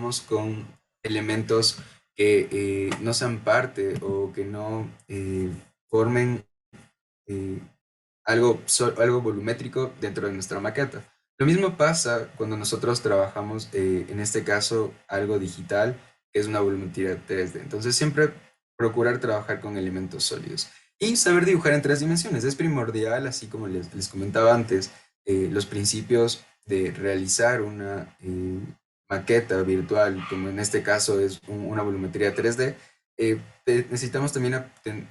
trabajamos con elementos que no sean parte o que no formen eh, algo volumétrico dentro de nuestra maqueta. Lo mismo pasa cuando nosotros trabajamos, en este caso, algo digital, que es una volumetría 3D. Entonces, siempre procurar trabajar con elementos sólidos. Y saber dibujar en tres dimensiones es primordial, así como les comentaba antes, los principios de realizar una maqueta virtual, como en este caso es una volumetría 3D. Necesitamos también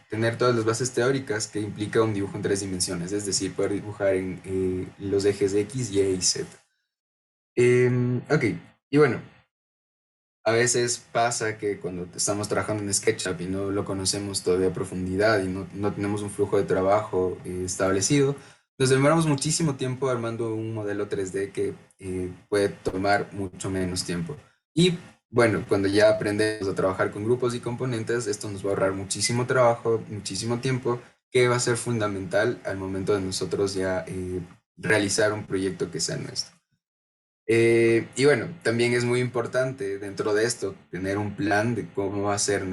tener todas las bases teóricas que implica un dibujo en tres dimensiones, es decir, poder dibujar en los ejes X, Y y Z. Ok, y bueno, a veces pasa que cuando estamos trabajando en SketchUp y no lo conocemos todavía a profundidad y no tenemos un flujo de trabajo establecido, nos demoramos muchísimo tiempo armando un modelo 3D que puede tomar mucho menos tiempo. Y bueno, cuando ya aprendemos a trabajar con grupos y componentes, esto nos va a ahorrar muchísimo trabajo, muchísimo tiempo, que va a ser fundamental al momento de nosotros ya realizar un proyecto que sea nuestro. Y bueno, también es muy importante dentro de esto tener un plan de cómo va a ser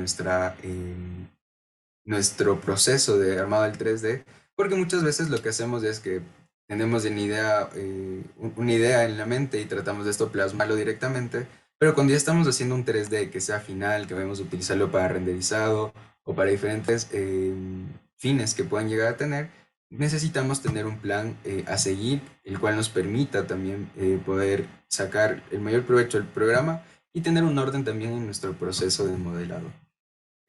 nuestro proceso de armado del 3D, porque muchas veces lo que hacemos es que tenemos una idea en la mente y tratamos de esto plasmarlo directamente, pero cuando ya estamos haciendo un 3D que sea final, que vamos a utilizarlo para renderizado o para diferentes fines que puedan llegar a tener, necesitamos tener un plan a seguir, el cual nos permita también poder sacar el mayor provecho del programa y tener un orden también en nuestro proceso de modelado.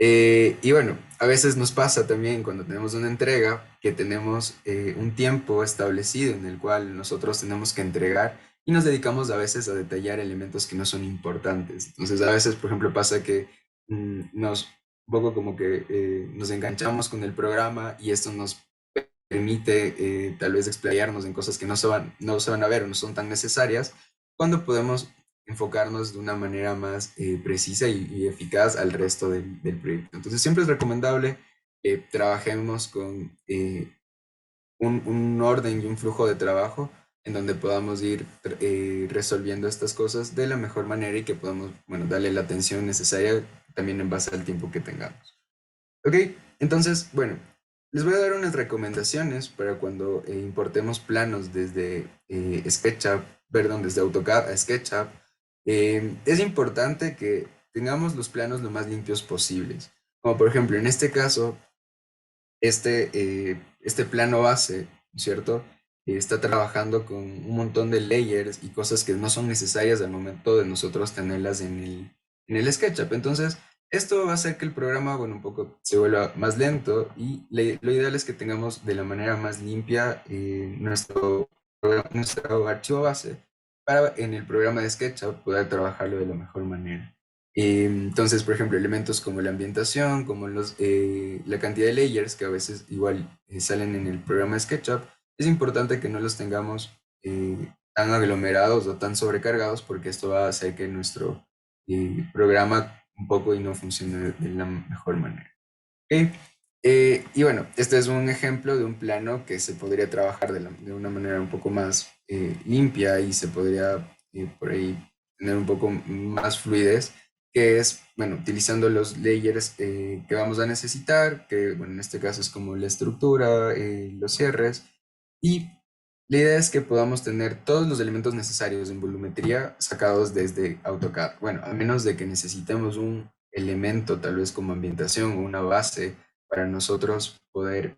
Y bueno, a veces nos pasa también cuando tenemos una entrega que tenemos un tiempo establecido en el cual nosotros tenemos que entregar y nos dedicamos a veces a detallar elementos que no son importantes. Entonces a veces, por ejemplo, pasa que nos un poco como que nos enganchamos con el programa y esto nos permite tal vez explayarnos en cosas que no se van a ver o no son tan necesarias, cuando podemos enfocarnos de una manera más precisa y eficaz al resto del proyecto. Entonces siempre es recomendable que trabajemos con un orden y un flujo de trabajo en donde podamos ir resolviendo estas cosas de la mejor manera y que podamos, bueno, darle la atención necesaria también en base al tiempo que tengamos. Ok, entonces, bueno, les voy a dar unas recomendaciones para cuando importemos planos desde SketchUp, perdón, desde AutoCAD a SketchUp. Es importante que tengamos los planos lo más limpios posibles. Como por ejemplo, en este caso, este plano base, ¿cierto? Está trabajando con un montón de layers y cosas que no son necesarias al momento de nosotros tenerlas en el SketchUp. Entonces, esto va a hacer que el programa, bueno, un poco se vuelva más lento y lo ideal es que tengamos de la manera más limpia nuestro archivo base para en el programa de SketchUp poder trabajarlo de la mejor manera. Entonces, por ejemplo, elementos como la ambientación, como la cantidad de layers que a veces igual salen en el programa de SketchUp, es importante que no los tengamos tan aglomerados o tan sobrecargados porque esto va a hacer que nuestro programa un poco y no funcione de la mejor manera. ¿Ok? Y bueno, este es un ejemplo de un plano que se podría trabajar de una manera un poco más limpia y se podría por ahí tener un poco más fluidez, que es, bueno, utilizando los layers que vamos a necesitar, que bueno, en este caso es como la estructura, los cierres, y la idea es que podamos tener todos los elementos necesarios en volumetría sacados desde AutoCAD. Bueno, a menos de que necesitemos un elemento tal vez como ambientación o una base para nosotros poder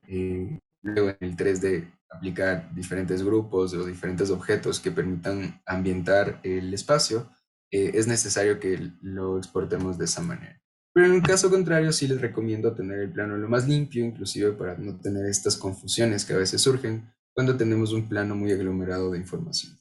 luego en el 3D aplicar diferentes grupos o diferentes objetos que permitan ambientar el espacio, es necesario que lo exportemos de esa manera. Pero en el caso contrario, sí les recomiendo tener el plano lo más limpio, inclusive para no tener estas confusiones que a veces surgen cuando tenemos un plano muy aglomerado de información.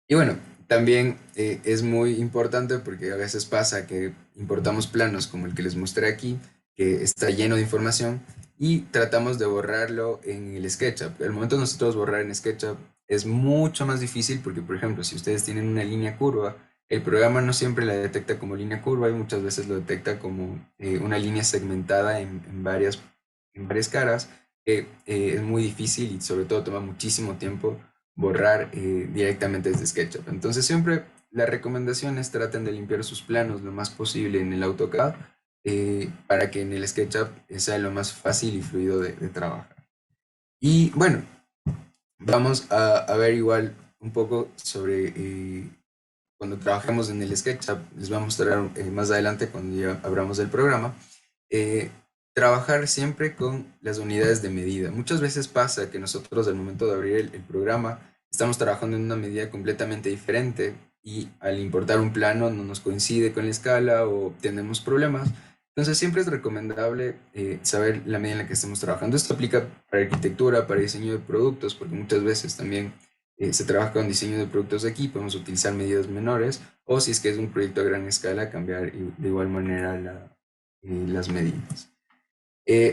Y bueno, también es muy importante porque a veces pasa que importamos planos como el que les mostré aquí, que está lleno de información, y tratamos de borrarlo en el SketchUp. El momento de nosotros borrar en SketchUp es mucho más difícil porque, por ejemplo, si ustedes tienen una línea curva, el programa no siempre la detecta como línea curva y muchas veces lo detecta como una línea segmentada en varias caras, que es muy difícil y sobre todo toma muchísimo tiempo borrar directamente desde SketchUp. Entonces siempre la recomendación es traten de limpiar sus planos lo más posible en el AutoCAD para que en el SketchUp sea lo más fácil y fluido de trabajar. Y bueno, vamos a ver igual un poco sobre cuando trabajemos en el SketchUp, les voy a mostrar más adelante cuando ya abramos el programa, eh, trabajar siempre con las unidades de medida. Muchas veces pasa que nosotros al momento de abrir el programa estamos trabajando en una medida completamente diferente y al importar un plano no nos coincide con la escala o tenemos problemas. Entonces siempre es recomendable saber la medida en la que estemos trabajando. Esto aplica para arquitectura, para diseño de productos, porque muchas veces también se trabaja con diseño de productos de aquí, podemos utilizar medidas menores o si es que es un proyecto a gran escala, cambiar de igual manera las medidas.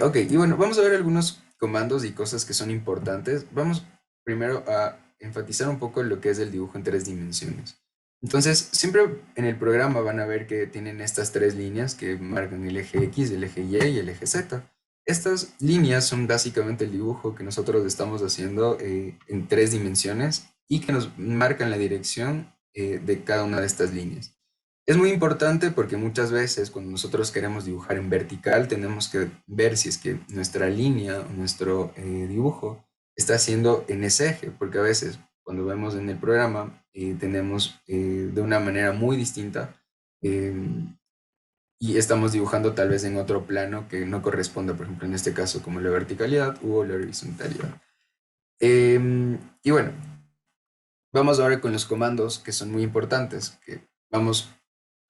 Ok, y bueno, vamos a ver algunos comandos y cosas que son importantes. Vamos primero a enfatizar un poco lo que es el dibujo en tres dimensiones. Entonces, siempre en el programa van a ver que tienen estas tres líneas que marcan el eje X, el eje Y y el eje Z. Estas líneas son básicamente el dibujo que nosotros estamos haciendo en tres dimensiones y que nos marcan la dirección de cada una de estas líneas. Es muy importante porque muchas veces cuando nosotros queremos dibujar en vertical tenemos que ver si es que nuestra línea o nuestro dibujo está haciendo en ese eje, porque a veces cuando vemos en el programa tenemos de una manera muy distinta eh, y estamos dibujando tal vez en otro plano que no corresponda, por ejemplo en este caso como la verticalidad o la horizontalidad. Y bueno, vamos ahora con los comandos que son muy importantes, que vamos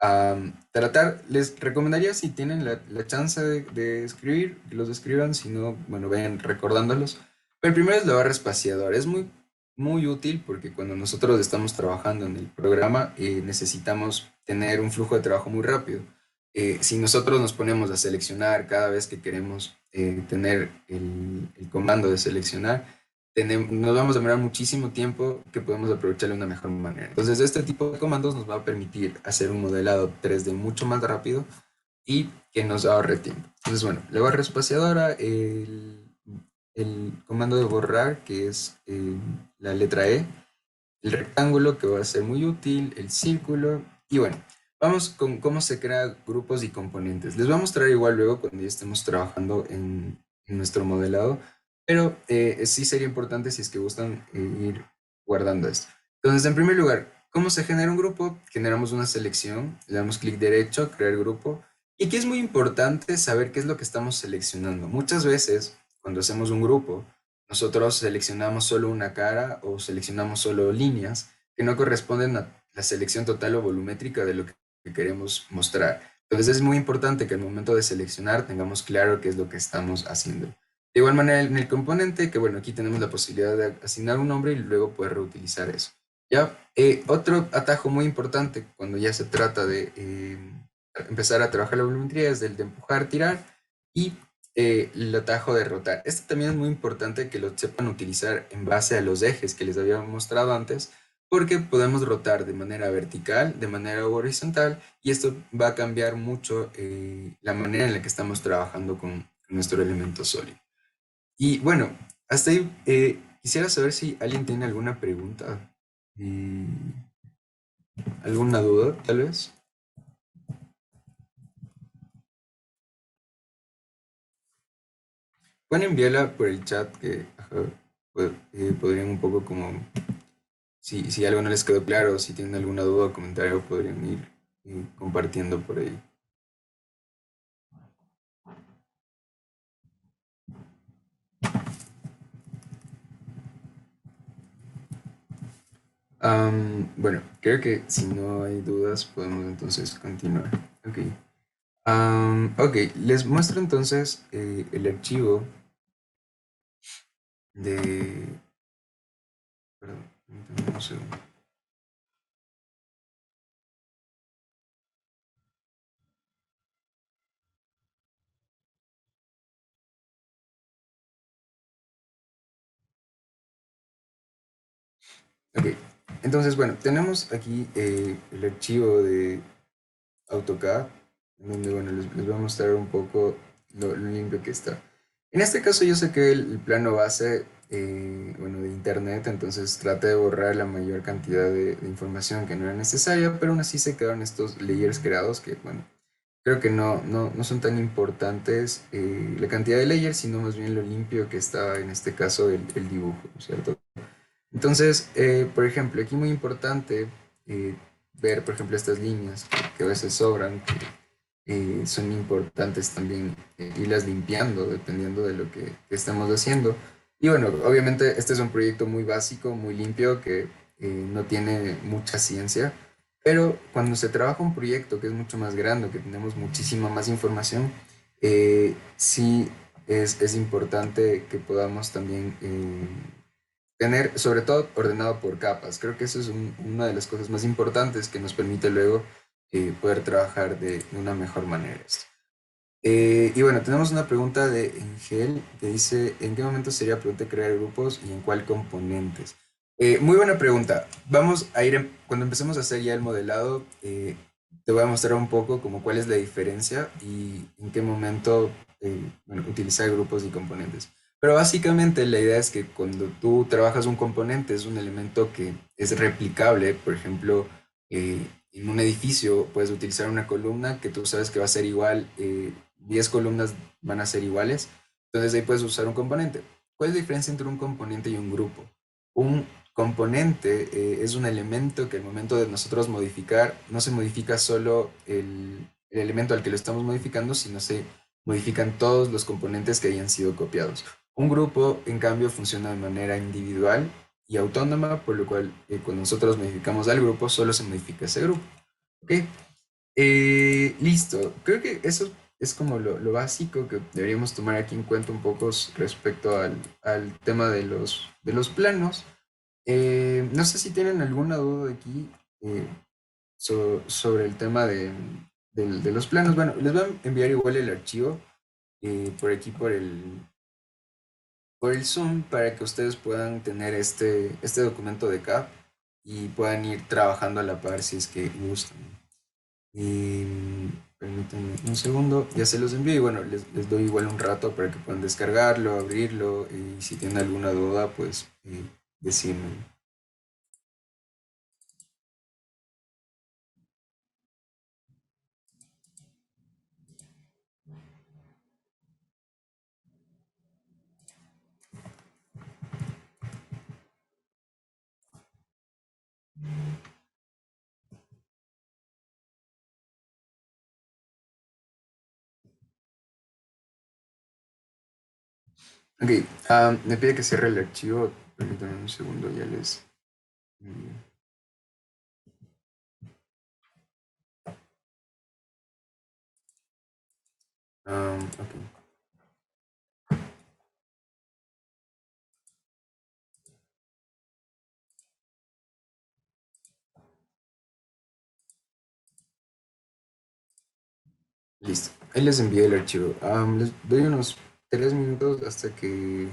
a tratar, les recomendaría si tienen la chance de escribir, que los escriban, si no, bueno, vayan recordándolos. Pero el primero es la barra espaciadora, es muy útil porque cuando nosotros estamos trabajando en el programa necesitamos tener un flujo de trabajo muy rápido. Si nosotros nos ponemos a seleccionar cada vez que queremos tener el comando de seleccionar, nos vamos a demorar muchísimo tiempo que podemos aprovechar de una mejor manera. Entonces, este tipo de comandos nos va a permitir hacer un modelado 3D mucho más rápido y que nos ahorre tiempo. Entonces, bueno, la barra espaciadora, el comando de borrar, que es la letra E, el rectángulo, que va a ser muy útil, el círculo, y bueno, vamos con cómo se crean grupos y componentes. Les voy a mostrar igual luego cuando ya estemos trabajando en nuestro modelado, pero sí sería importante si es que gustan ir guardando esto. Entonces, en primer lugar, ¿cómo se genera un grupo? Generamos una selección, le damos clic derecho, crear grupo, y aquí es muy importante saber qué es lo que estamos seleccionando. Muchas veces, cuando hacemos un grupo, nosotros seleccionamos solo una cara o seleccionamos solo líneas que no corresponden a la selección total o volumétrica de lo que queremos mostrar. Entonces es muy importante que al momento de seleccionar tengamos claro qué es lo que estamos haciendo. De igual manera en el componente, que bueno, aquí tenemos la posibilidad de asignar un nombre y luego poder reutilizar eso. Ya, otro atajo muy importante cuando ya se trata de empezar a trabajar la volumetría es el de empujar, tirar y el atajo de rotar. Este también es muy importante que lo sepan utilizar en base a los ejes que les había mostrado antes, porque podemos rotar de manera vertical, de manera horizontal, y esto va a cambiar mucho la manera en la que estamos trabajando con nuestro elemento sólido. Y bueno, hasta ahí quisiera saber si alguien tiene alguna pregunta, eh, alguna duda, tal vez. Pueden enviarla por el chat que ajá, podrían un poco como si algo no les quedó claro, si tienen alguna duda o comentario, podrían ir compartiendo por ahí. Bueno, creo que si no hay dudas, podemos entonces continuar. Ok. Ok, les muestro entonces el archivo de... Perdón, permítanme un segundo. Ok, entonces, bueno, tenemos aquí el archivo de AutoCAD, en donde, bueno, les voy a mostrar un poco lo limpio que está. En este caso yo sé que el plano base bueno, de internet, entonces traté de borrar la mayor cantidad de información que no era necesaria, pero aún así se quedaron estos layers creados que, bueno, creo que no son tan importantes la cantidad de layers, sino más bien lo limpio que está en este caso el dibujo, ¿no es cierto? Entonces, por ejemplo, aquí muy importante ver, por ejemplo, estas líneas que a veces sobran, que son importantes también irlas limpiando dependiendo de lo que estamos haciendo. Y bueno, obviamente este es un proyecto muy básico, muy limpio, que no tiene mucha ciencia, pero cuando se trabaja un proyecto que es mucho más grande, que tenemos muchísima más información, sí es importante que podamos también tener, sobre todo, ordenado por capas. Creo que eso es una de las cosas más importantes que nos permite luego poder trabajar de una mejor manera esto. Y bueno, tenemos una pregunta de Engel que dice, ¿en qué momento sería prudente crear grupos y en cuál componentes? Muy buena pregunta. Vamos a ir, cuando empecemos a hacer ya el modelado, te voy a mostrar un poco como cuál es la diferencia y en qué momento bueno, utilizar grupos y componentes. Pero básicamente la idea es que cuando tú trabajas un componente es un elemento que es replicable. Por ejemplo, en un edificio puedes utilizar una columna que tú sabes que va a ser igual, 10 columnas van a ser iguales, entonces ahí puedes usar un componente. ¿Cuál es la diferencia entre un componente y un grupo? Un componente es un elemento que al momento de nosotros modificar, no se modifica solo el elemento al que lo estamos modificando, sino se modifican todos los componentes que hayan sido copiados. Un grupo, en cambio, funciona de manera individual y autónoma, por lo cual cuando nosotros modificamos al grupo, solo se modifica ese grupo. ¿Ok? Listo. Creo que eso es como lo básico que deberíamos tomar aquí en cuenta un poco respecto al tema de los planos. No sé si tienen alguna duda aquí eh, sobre el tema de los planos. Bueno, les voy a enviar igual el archivo por aquí por el Zoom para que ustedes puedan tener este documento de CAP y puedan ir trabajando a la par si es que gustan. Y permítanme un segundo, ya se los envío y bueno, les doy igual un rato para que puedan descargarlo, abrirlo y si tienen alguna duda, pues decirme. Ok, me pide que cierre el archivo, permítanme un segundo, ya les envío. Ok. Listo, ahí les envié el archivo. Les doy unos 3 minutos hasta que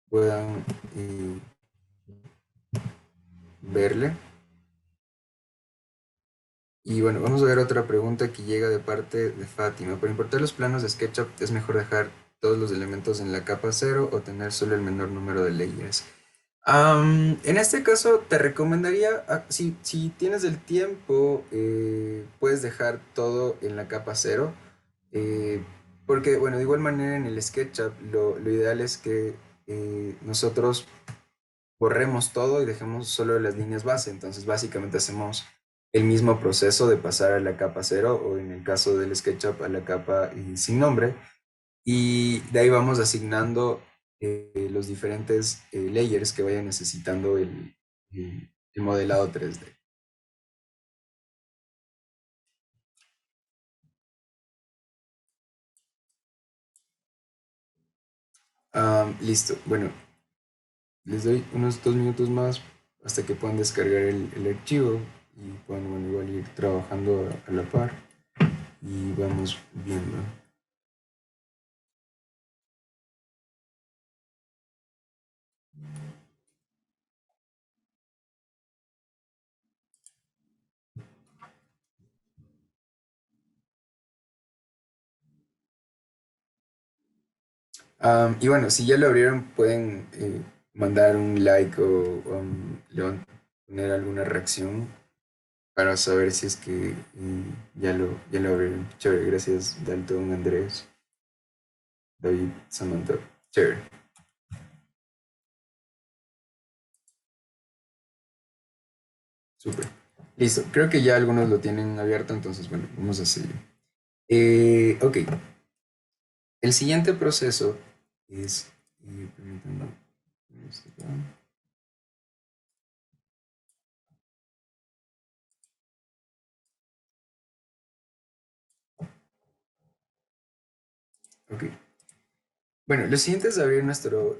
puedan verle. Y bueno, vamos a ver otra pregunta que llega de parte de Fátima. Para importar los planos de SketchUp, ¿es mejor dejar todos los elementos en la capa cero o tener solo el menor número de layers? En este caso, te recomendaría, si tienes el tiempo, puedes dejar todo en la capa cero. eh, Porque, bueno, de igual manera en el SketchUp, lo ideal es que nosotros borremos todo y dejemos solo las líneas base. Entonces, básicamente hacemos el mismo proceso de pasar a la capa cero o en el caso del SketchUp a la capa sin nombre. Y de ahí vamos asignando los diferentes layers que vaya necesitando el modelado 3D. Listo. Bueno, les doy unos 2 minutos más hasta que puedan descargar el archivo y puedan, bueno, igual ir trabajando a la par y vamos viendo. Y bueno, si ya lo abrieron, pueden mandar un like poner alguna reacción para saber si es que ya lo abrieron. Chévere, gracias, Dalton, Andrés, David, Samantha. Chévere, súper. Listo, creo que ya algunos lo tienen abierto, entonces bueno, vamos a seguir. Ok, el siguiente proceso es, permítanme, esto acá. Ok. Bueno, lo siguiente es abrir nuestro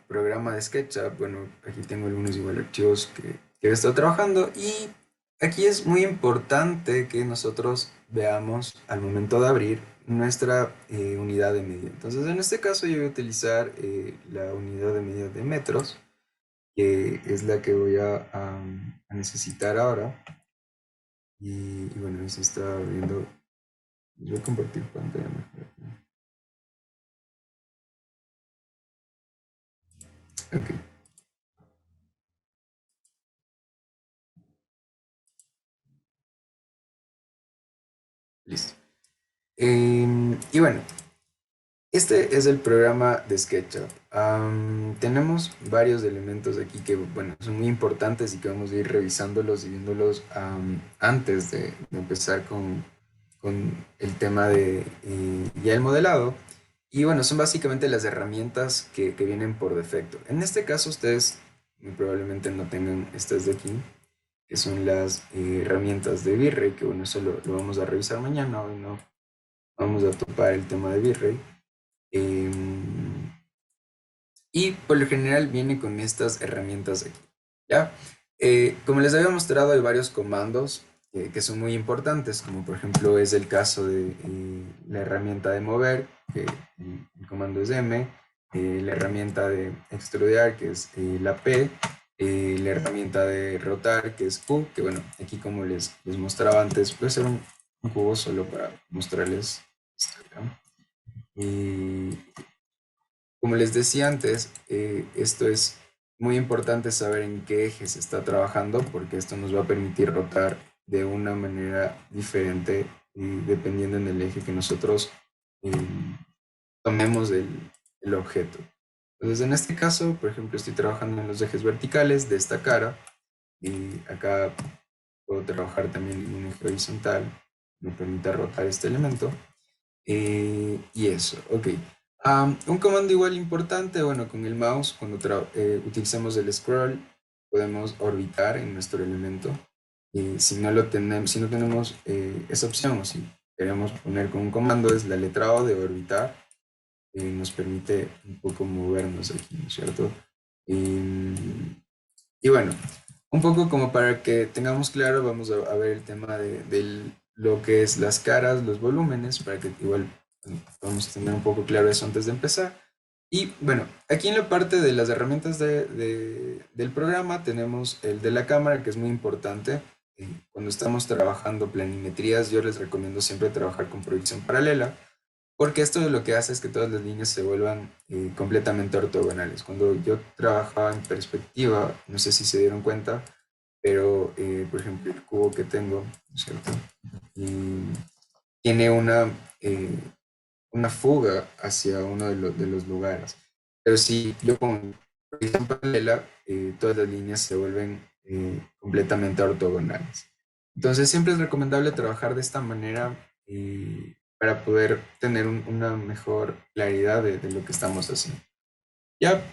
programa de SketchUp. Bueno, aquí tengo algunos igual archivos que he estado trabajando y aquí es muy importante que nosotros veamos al momento de abrir nuestra unidad de medida. Entonces, en este caso yo voy a utilizar la unidad de medida de metros, que es la que voy a necesitar ahora. Y bueno, ahí se está abriendo. Voy a compartir pantalla mejor. Ok, listo. Y bueno, este es el programa de SketchUp. Tenemos varios elementos aquí que, bueno, son muy importantes y que vamos a ir revisándolos y viéndolos antes de empezar con el tema de ya el modelado. Y bueno, son básicamente las herramientas que vienen por defecto. En este caso, ustedes muy probablemente no tengan estas de aquí, que son las herramientas de V-Ray, que bueno, eso lo vamos a revisar mañana. Hoy no vamos a topar el tema de V-Ray. Em, y por lo general viene con estas herramientas de aquí. ¿Ya? Como les había mostrado, hay varios comandos que son muy importantes, como por ejemplo es el caso de la herramienta de mover, que el comando es M, la herramienta de extrudear, que es la P, la herramienta de rotar, que es Q, que bueno, aquí como les mostraba antes, puede ser un cubo solo para mostrarles esto, ¿ya? Y como les decía antes, esto es muy importante saber en qué eje se está trabajando porque esto nos va a permitir rotar de una manera diferente dependiendo en el eje que nosotros eh, tomemos el objeto. Entonces, en este caso, por ejemplo, estoy trabajando en los ejes verticales de esta cara y acá puedo trabajar también en un eje horizontal, me permite rotar este elemento. Y eso, ok. Un comando igual importante, bueno, con el mouse, cuando utilizamos el scroll, podemos orbitar en nuestro elemento. Y si no lo tenemos, si no tenemos esa opción, o si queremos poner con un comando, es la letra O de orbitar, nos permite un poco movernos aquí, ¿no es cierto? Y bueno, un poco como para que tengamos claro, vamos a ver el tema de lo que es las caras, los volúmenes, para que igual vamos a tener un poco claro eso antes de empezar. Y bueno, aquí en la parte de las herramientas del programa tenemos el de la cámara, que es muy importante. Cuando estamos trabajando planimetrías, yo les recomiendo siempre trabajar con proyección paralela porque esto lo que hace es que todas las líneas se vuelvan completamente ortogonales. Cuando yo trabajaba en perspectiva, no sé si se dieron cuenta, pero por ejemplo el cubo que tengo, ¿no es cierto? Y tiene eh, una fuga hacia uno de los lugares. Pero si yo con proyección paralela, todas las líneas se vuelven completamente ortogonales. Entonces siempre es recomendable trabajar de esta manera para poder tener una mejor claridad de lo que estamos haciendo. Ya,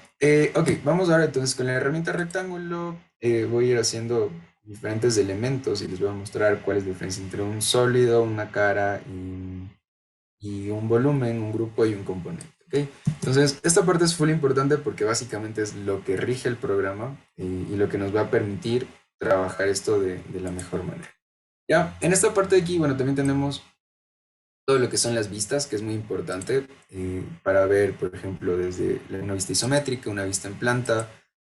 ok, vamos ahora entonces con la herramienta rectángulo. Voy a ir haciendo diferentes elementos y les voy a mostrar cuál es la diferencia entre un sólido, una cara y un volumen, un grupo y un componente. ¿Ok? Entonces, esta parte es full importante porque básicamente es lo que rige el programa y lo que nos va a permitir trabajar esto de la mejor manera. Ya, en esta parte de aquí, bueno, también tenemos todo lo que son las vistas, que es muy importante para ver, por ejemplo, desde una vista isométrica, una vista en planta,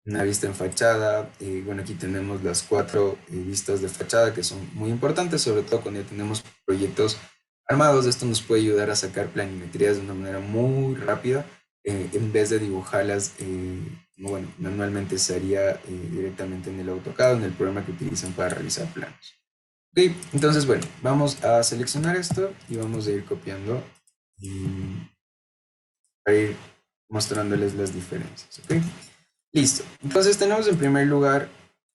una vista en fachada. Bueno, aquí tenemos las cuatro vistas de fachada que son muy importantes, sobre todo cuando ya tenemos proyectos armados. Esto nos puede ayudar a sacar planimetrías de una manera muy rápida en vez de dibujarlas, bueno, manualmente se haría directamente en el AutoCAD, en el programa que utilizan para realizar planos. Ok, entonces bueno, vamos a seleccionar esto y vamos a ir copiando para ir mostrándoles las diferencias. Ok, listo. Entonces tenemos en primer lugar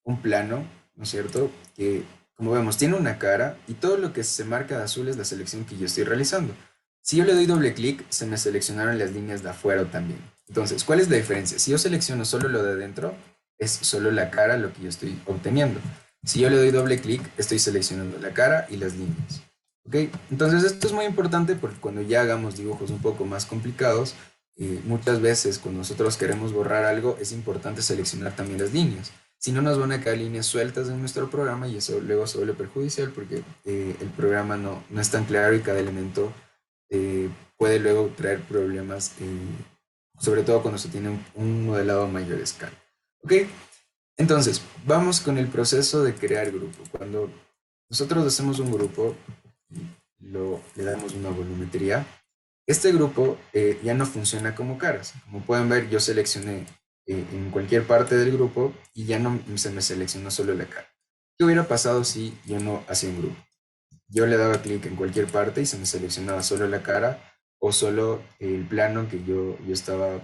un plano, ¿no es cierto? Que como vemos tiene una cara y todo lo que se marca de azul es la selección que yo estoy realizando. Si yo le doy doble clic, se me seleccionaron las líneas de afuera también. Entonces, ¿cuál es la diferencia? Si yo selecciono solo lo de adentro, es solo la cara lo que yo estoy obteniendo. Si yo le doy doble clic, estoy seleccionando la cara y las líneas. ¿Ok? Entonces, esto es muy importante porque cuando ya hagamos dibujos un poco más complicados, muchas veces cuando nosotros queremos borrar algo, es importante seleccionar también las líneas. Si no, nos van a quedar líneas sueltas en nuestro programa y eso luego se vuelve perjudicial porque el programa no es tan claro y cada elemento puede luego traer problemas, sobre todo cuando se tiene un modelado a mayor escala. ¿Ok? Entonces, vamos con el proceso de crear grupo. Cuando nosotros hacemos un grupo, le damos una volumetría, este grupo ya no funciona como caras. Como pueden ver, yo seleccioné en cualquier parte del grupo y ya no se me seleccionó solo la cara. ¿Qué hubiera pasado si yo no hacía un grupo? Yo le daba clic en cualquier parte y se me seleccionaba solo la cara o solo el plano que yo estaba,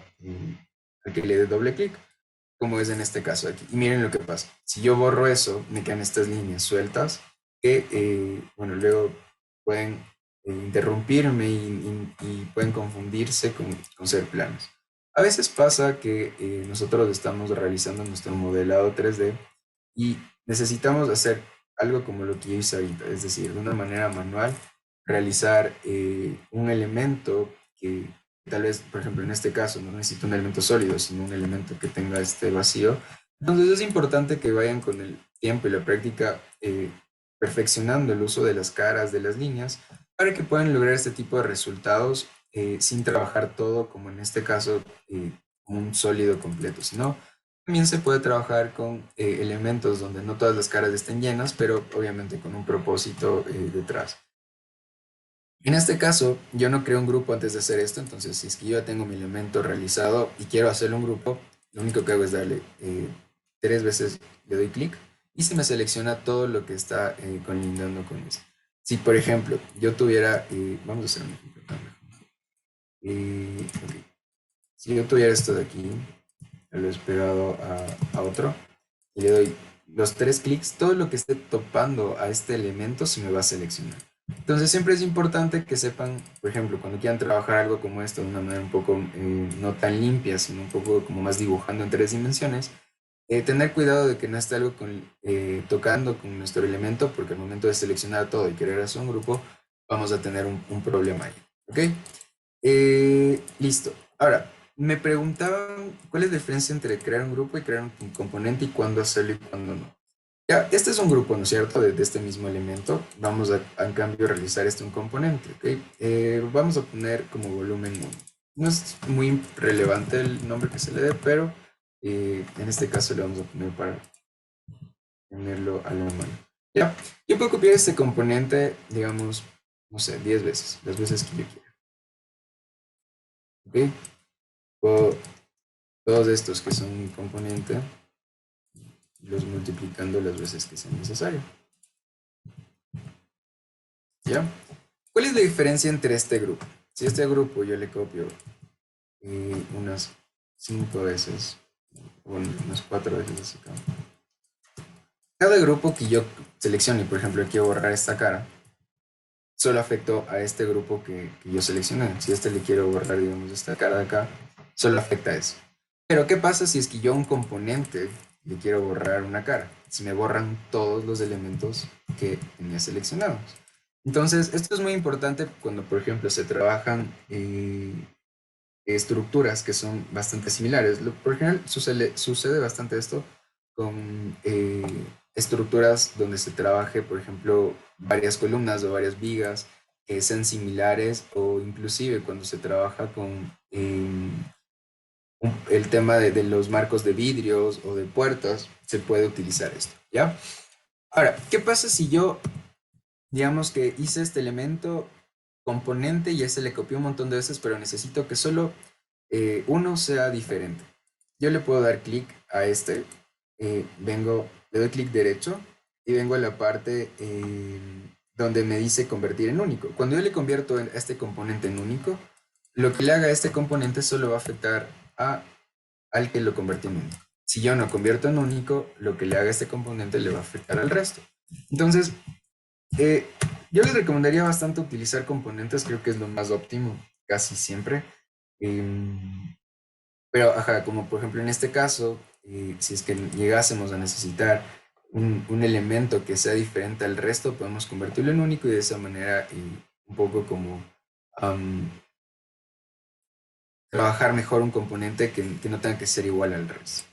al que le dé doble clic, como es en este caso aquí. Y miren lo que pasa. Si yo borro eso, me quedan estas líneas sueltas que, bueno, luego pueden interrumpirme y pueden confundirse con ser planos. A veces pasa que nosotros estamos realizando nuestro modelado 3D y necesitamos hacer algo como lo que yo hice ahorita, es decir, de una manera manual, realizar un elemento que tal vez, por ejemplo, en este caso, no necesito un elemento sólido, sino un elemento que tenga este vacío. Entonces es importante que vayan con el tiempo y la práctica perfeccionando el uso de las caras, de las líneas, para que puedan lograr este tipo de resultados sin trabajar todo, como en este caso, un sólido completo, sino también se puede trabajar con elementos donde no todas las caras estén llenas, pero obviamente con un propósito detrás. En este caso, yo no creo un grupo antes de hacer esto, entonces si es que yo ya tengo mi elemento realizado y quiero hacerle un grupo, lo único que hago es darle 3 veces, le doy clic y se me selecciona todo lo que está colindando con eso. Si por ejemplo yo tuviera, vamos a hacer un ejemplo también. Ok. Si yo tuviera esto de aquí, lo he pegado a otro y le doy los 3 clics, todo lo que esté topando a este elemento se me va a seleccionar. Entonces siempre es importante que sepan, por ejemplo, cuando quieran trabajar algo como esto de una manera un poco no tan limpia, sino un poco como más dibujando en 3 dimensiones, tener cuidado de que no esté algo tocando con nuestro elemento, porque al momento de seleccionar todo y querer hacer un grupo, vamos a tener un problema ahí. ¿Ok? Listo. Ahora, me preguntaban cuál es la diferencia entre crear un grupo y crear un componente y cuándo hacerlo y cuándo no. Ya, este es un grupo, ¿no es cierto? De este mismo elemento. Vamos a, en cambio, realizar un componente, ¿ok? Vamos a poner como volumen 1. No es muy relevante el nombre que se le dé, pero en este caso le vamos a poner para tenerlo a la mano. Ya, yo puedo copiar este componente, digamos, no sé, 10 veces, las veces que yo quiera, ¿ok? Puedo todos estos que son un componente, los multiplicando las veces que sea necesario. ¿Ya? ¿Cuál es la diferencia entre este grupo? Si este grupo yo le copio unas 5 veces, o unas 4 veces así acá. Cada grupo que yo seleccione, por ejemplo, quiero borrar esta cara, solo afectó a este grupo que yo seleccioné. Si a este le quiero borrar, digamos, esta cara de acá, solo afecta a eso. Pero, ¿qué pasa si es que yo a un componente le quiero borrar una cara? Si me borran todos los elementos que tenía seleccionados. Entonces, esto es muy importante cuando, por ejemplo, se trabajan estructuras que son bastante similares. Por ejemplo, sucede bastante esto con estructuras donde se trabaje, por ejemplo, varias columnas o varias vigas que sean similares, o inclusive cuando se trabaja con el tema de los marcos de vidrios o de puertas, se puede utilizar esto, ¿ya? Ahora, ¿qué pasa si yo, digamos que hice este elemento componente y ese le copié un montón de veces, pero necesito que solo uno sea diferente. Yo le puedo dar clic a este, le doy clic derecho y vengo a la parte donde me dice convertir en único. Cuando yo le convierto a este componente en único, lo que le haga a este componente solo va a afectar al que lo convierte en único. Si yo no convierto en único, lo que le haga a este componente le va a afectar al resto. Entonces, eh, yo les recomendaría bastante utilizar componentes, creo que es lo más óptimo casi siempre. Em, pero, ajá, como por ejemplo en este caso, si es que llegásemos a necesitar un elemento que sea diferente al resto, podemos convertirlo en único y de esa manera un poco como am, trabajar mejor un componente que no tenga que ser igual al resto.